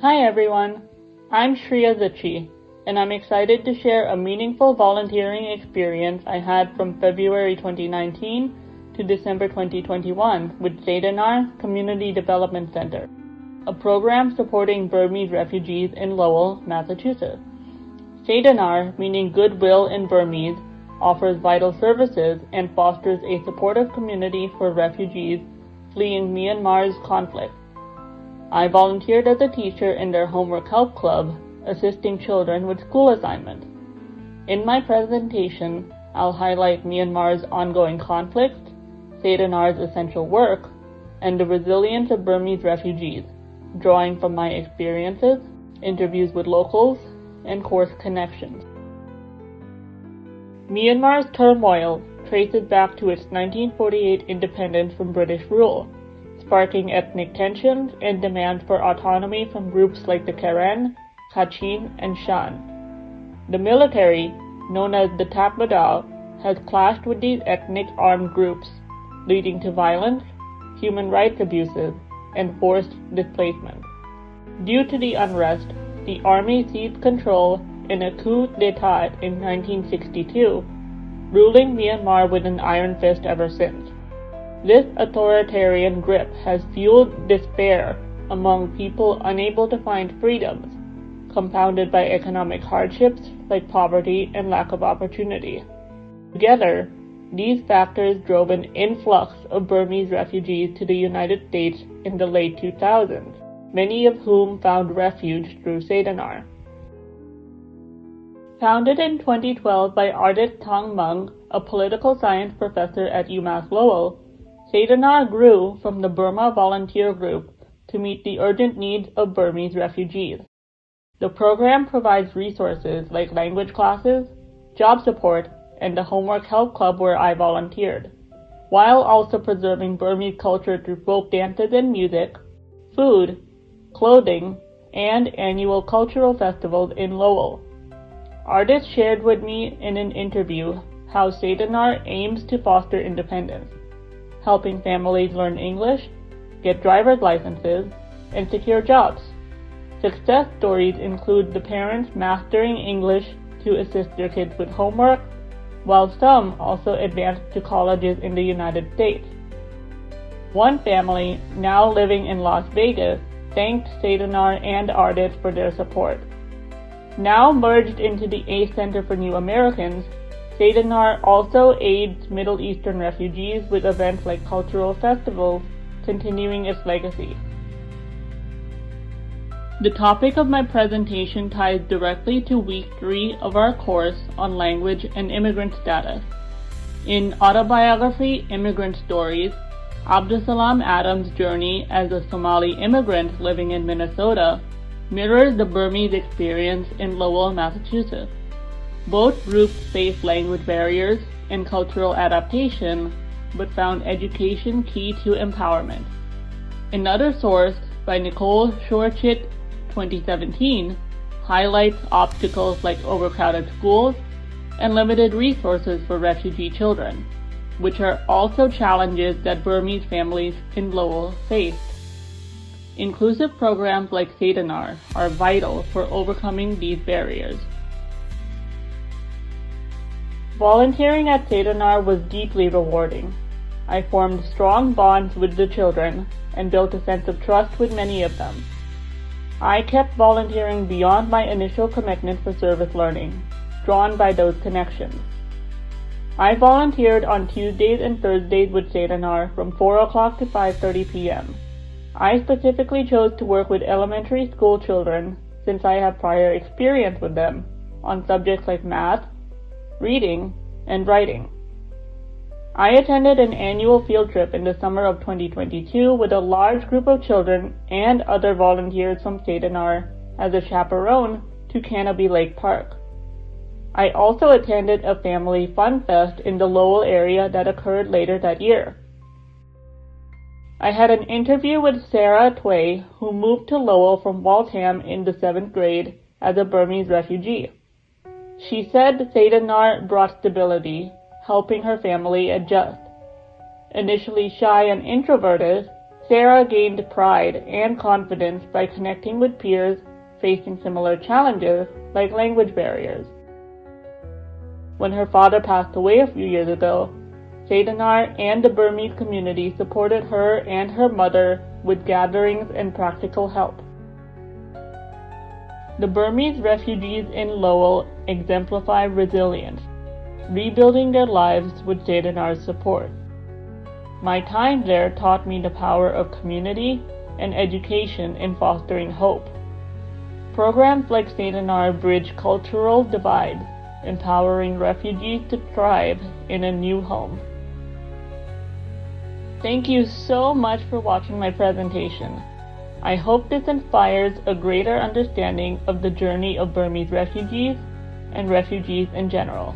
Hi everyone, I'm Shreya Zichi, and I'm excited to share a meaningful volunteering experience I had from February 2019 to December 2021 with SayDaNar Community Development Center, a program supporting Burmese refugees in Lowell, Massachusetts. SayDaNar, meaning goodwill in Burmese, offers vital services and fosters a supportive community for refugees fleeing Myanmar's conflict. I volunteered as a teacher in their homework help club, assisting children with school assignments. In my presentation, I'll highlight Myanmar's ongoing conflict, SayDaNar's essential work, and the resilience of Burmese refugees, drawing from my experiences, interviews with locals, and course connections. Myanmar's turmoil traces back to its 1948 independence from British rule, sparking ethnic tensions and demands for autonomy from groups like the Karen, Kachin, and Shan. The military, known as the Tatmadaw, has clashed with these ethnic armed groups, leading to violence, human rights abuses, and forced displacement. Due to the unrest, the army seized control in a coup d'état in 1962, ruling Myanmar with an iron fist ever since. This authoritarian grip has fueled despair among people unable to find freedoms, compounded by economic hardships like poverty and lack of opportunity. Together, these factors drove an influx of Burmese refugees to the United States in the late 2000s, many of whom found refuge through SayDaNar. Founded in 2012 by artist Thang Mung, a political science professor at UMass Lowell, SayDaNar grew from the Burma Volunteer Group to meet the urgent needs of Burmese refugees. The program provides resources like language classes, job support, and the homework help club where I volunteered, while also preserving Burmese culture through folk dances and music, food, clothing, and annual cultural festivals in Lowell. Artists shared with me in an interview how SayDaNar aims to foster independence, helping families learn English, get driver's licenses, and secure jobs. Success stories include the parents mastering English to assist their kids with homework, while some also advanced to colleges in the United States. One family, now living in Las Vegas, thanked SayDaNar and artists for their support. Now merged into the ACE Center for New Americans, SayDaNar also aids Middle Eastern refugees with events like cultural festivals, continuing its legacy. The topic of my presentation ties directly to week 3 of our course on language and immigrant status. In Autobiography Immigrant Stories, Abdusalam Adams' journey as a Somali immigrant living in Minnesota mirrors the Burmese experience in Lowell, Massachusetts. Both groups faced language barriers and cultural adaptation, but found education key to empowerment. Another source, by Nicole Shorchit, 2017, highlights obstacles like overcrowded schools and limited resources for refugee children, which are also challenges that Burmese families in Lowell faced. Inclusive programs like SayDaNar are vital for overcoming these barriers. Volunteering at SayDaNar was deeply rewarding. I formed strong bonds with the children and built a sense of trust with many of them. I kept volunteering beyond my initial commitment for service learning, drawn by those connections. I volunteered on Tuesdays and Thursdays with SayDaNar from 4 o'clock to 5:30 p.m. I specifically chose to work with elementary school children since I have prior experience with them on subjects like math, reading, and writing. I attended an annual field trip in the summer of 2022 with a large group of children and other volunteers from SayDaNar as a chaperone to Canopy Lake Park. I also attended a family fun fest in the Lowell area that occurred later that year. I had an interview with Sarah Tway, who moved to Lowell from Waltham in the 7th grade as a Burmese refugee. She said SayDaNar brought stability, helping her family adjust. Initially shy and introverted, Sarah gained pride and confidence by connecting with peers facing similar challenges like language barriers. When her father passed away a few years ago, SayDaNar and the Burmese community supported her and her mother with gatherings and practical help. The Burmese refugees in Lowell exemplify resilience, rebuilding their lives with SayDaNar's support. My time there taught me the power of community and education in fostering hope. Programs like SayDaNar bridge cultural divides, empowering refugees to thrive in a new home. Thank you so much for watching my presentation. I hope this inspires a greater understanding of the journey of Burmese refugees and refugees in general.